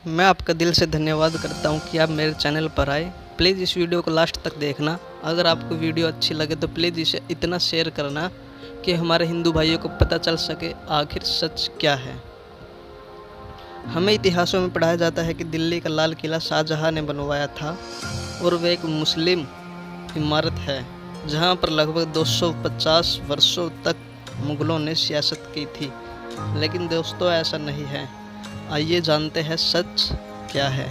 मैं आपका दिल से धन्यवाद करता हूँ कि आप मेरे चैनल पर आए। प्लीज़ इस वीडियो को लास्ट तक देखना। अगर आपको वीडियो अच्छी लगे तो प्लीज़ इसे इतना शेयर करना कि हमारे हिंदू भाइयों को पता चल सके आखिर सच क्या है। हमें इतिहासों में पढ़ाया जाता है कि दिल्ली का लाल किला शाहजहाँ ने बनवाया था और वह एक मुस्लिम इमारत है जहाँ पर लगभग 250 वर्षों तक मुग़लों ने सियासत की थी। लेकिन दोस्तों, ऐसा नहीं है। आइए जानते हैं सच क्या है।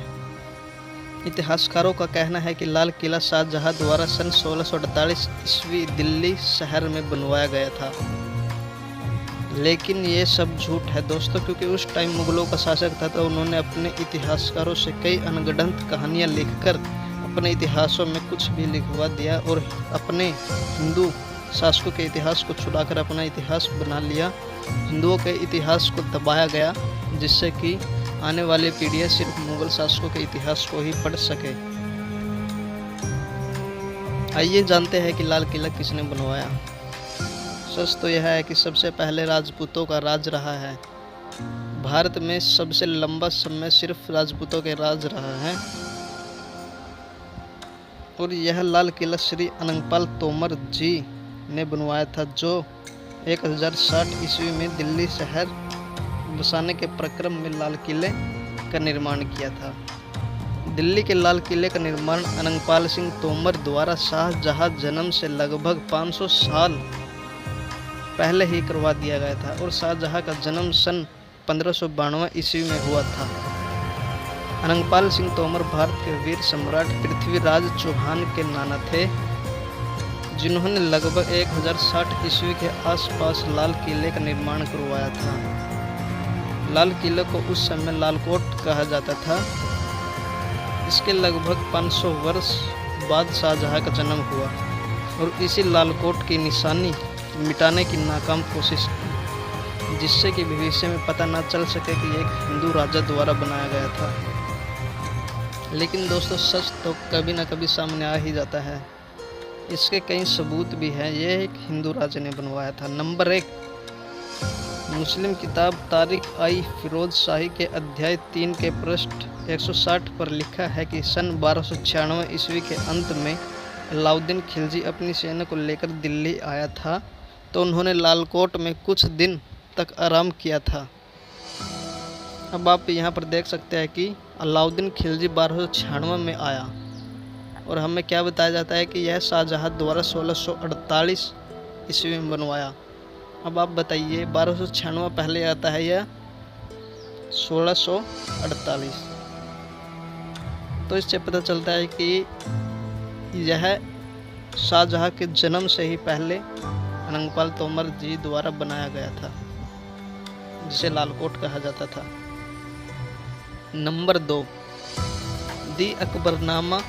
इतिहासकारों का कहना है कि लाल किला शाहजहाँ द्वारा सन 1648 ईस्वी दिल्ली शहर में बनवाया गया था। लेकिन ये सब झूठ है दोस्तों, क्योंकि उस टाइम मुग़लों का शासक था तो उन्होंने अपने इतिहासकारों से कई अनगढ़ंत कहानियाँ लिखकर अपने इतिहासों में कुछ भी लिखवा दिया और अपने हिंदू शासकों के इतिहास को छुड़ाकर अपना इतिहास बना लिया। हिंदुओं के इतिहास को दबाया गया जिससे कि आने वाली पीढ़ियाँ सिर्फ मुग़ल शासकों के इतिहास को ही पढ़ सके। आइए जानते हैं कि लाल किला किसने बनवाया। सच तो यह है कि सबसे पहले राजपूतों का राज रहा है। भारत में सबसे लंबा समय सिर्फ राजपूतों के राज रहा है और यह लाल किला श्री अनंगपाल तोमर जी ने बनवाया था, जो 1060 ईस्वी में दिल्ली शहर बसाने के प्रक्रम में लाल किले का निर्माण किया था। दिल्ली के लाल किले का निर्माण अनंगपाल सिंह तोमर द्वारा शाहजहाँ जन्म से लगभग 500 साल पहले ही करवा दिया गया था और शाहजहाँ का जन्म सन 1592 ईस्वी में हुआ था। अनंगपाल सिंह तोमर भारत के वीर सम्राट पृथ्वीराज चौहान के नाना थे, जिन्होंने लगभग 1060 ईस्वी के आसपास लाल किले का निर्माण करवाया था। लाल किले को उस समय लालकोट कहा जाता था। इसके लगभग 500 वर्ष बाद शाहजहाँ का जन्म हुआ और इसी लालकोट की निशानी मिटाने की नाकाम कोशिश की, जिससे कि भविष्य में पता न चल सके कि एक हिंदू राजा द्वारा बनाया गया था। लेकिन दोस्तों, सच तो कभी न कभी सामने आ ही जाता है। इसके कई सबूत भी हैं। यह एक हिंदू राजा ने बनवाया था। नंबर 1, मुस्लिम किताब तारिख आई फिरोज शाही के अध्याय 3 के पृष्ठ 160 पर लिखा है कि सन 1296 ईस्वी के अंत में अलाउद्दीन खिलजी अपनी सेना को लेकर दिल्ली आया था, तो उन्होंने लालकोट में कुछ दिन तक आराम किया था। अब आप यहाँ पर देख सकते हैं कि अलाउद्दीन खिलजी 1296 में आया और हमें क्या बताया जाता है कि यह शाहजहाँ द्वारा 1648 ईस्वी में बनवाया। अब आप बताइए, 1296 पहले आता है या 1648? तो इससे पता चलता है कि यह शाहजहाँ के जन्म से ही पहले अनंगपाल तोमर जी द्वारा बनाया गया था, जिसे लालकोट कहा जाता था। नंबर 2, दी अकबरनामा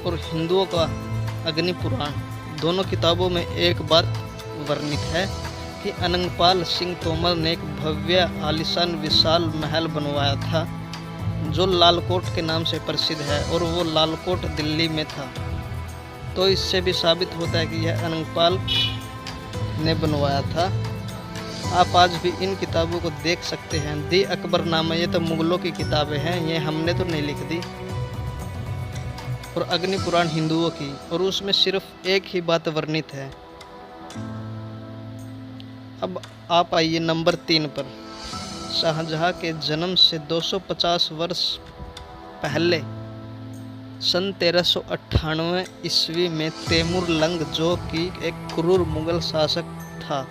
और हिंदुओं का अग्नि पुराण, दोनों किताबों में एक बात वर्णित है कि अनंगपाल सिंह तोमर ने एक भव्य आलीशान विशाल महल बनवाया था, जो लालकोट के नाम से प्रसिद्ध है और वो लालकोट दिल्ली में था। तो इससे भी साबित होता है कि यह अनंगपाल ने बनवाया था। आप आज भी इन किताबों को देख सकते हैं। दी अकबरनामा, ये तो मुग़लों की किताबें हैं, ये हमने तो नहीं लिख दी। और अग्नि पुराण हिंदुओं की, और उसमें सिर्फ एक ही बात वर्णित है। अब आप आइए नंबर 3 पर। शाहजहाँ के जन्म से 250 वर्ष पहले सन 1398 ईस्वी में तैमूर लंग, जो कि एक क्रूर मुग़ल शासक था,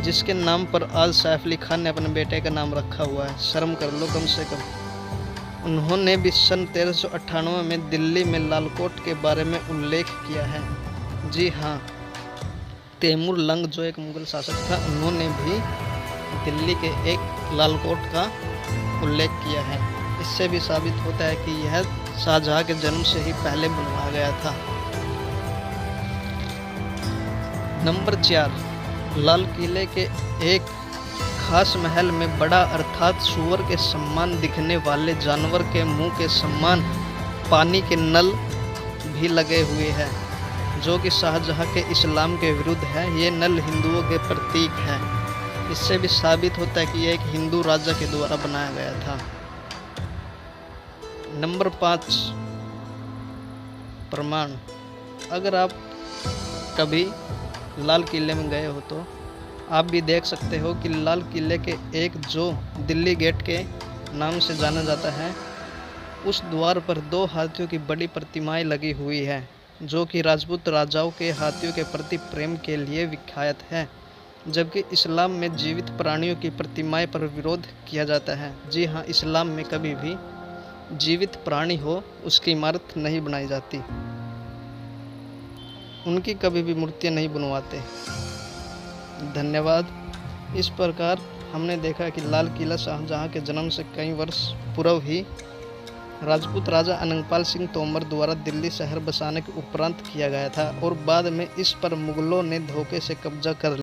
जिसके नाम पर आज सैफ अली खान ने अपने बेटे का नाम रखा हुआ है, शर्म कर लो कम से कम। उन्होंने भी सन 1398 में दिल्ली में लालकोट के बारे में उल्लेख किया है। जी हाँ, तैमूर लंग जो एक मुग़ल शासक था, उन्होंने भी दिल्ली के एक लालकोट का उल्लेख किया है। इससे भी साबित होता है कि यह शाहजहाँ के जन्म से ही पहले बनवाया गया था। नंबर 4, लाल किले के एक खास महल में बड़ा अर्थात सूअर के समान दिखने वाले जानवर के मुंह के समान पानी के नल भी लगे हुए हैं, जो कि शाहजहाँ के इस्लाम के विरुद्ध है। ये नल हिंदुओं के प्रतीक है। इससे भी साबित होता है कि यह एक हिंदू राजा के द्वारा बनाया गया था। नंबर 5, प्रमाण। अगर आप कभी लाल किले में गए हो तो आप भी देख सकते हो कि लाल किले के एक जो दिल्ली गेट के नाम से जाना जाता है, उस द्वार पर 2 हाथियों की बड़ी प्रतिमाएं लगी हुई है, जो कि राजपूत राजाओं के हाथियों के प्रति प्रेम के लिए विख्यात है। जबकि इस्लाम में जीवित प्राणियों की प्रतिमाएं पर विरोध किया जाता है। जी हाँ, इस्लाम में कभी भी जीवित प्राणी हो उसकी इमारत नहीं बनाई जाती, उनकी कभी भी मूर्तियाँ नहीं बनवाते। धन्यवाद। इस प्रकार हमने देखा कि लाल किला शाहजहाँ के जन्म से कई वर्ष पूर्व ही राजपूत राजा अनंगपाल सिंह तोमर द्वारा दिल्ली शहर बसाने के उपरांत किया गया था और बाद में इस पर मुगलों ने धोखे से कब्जा कर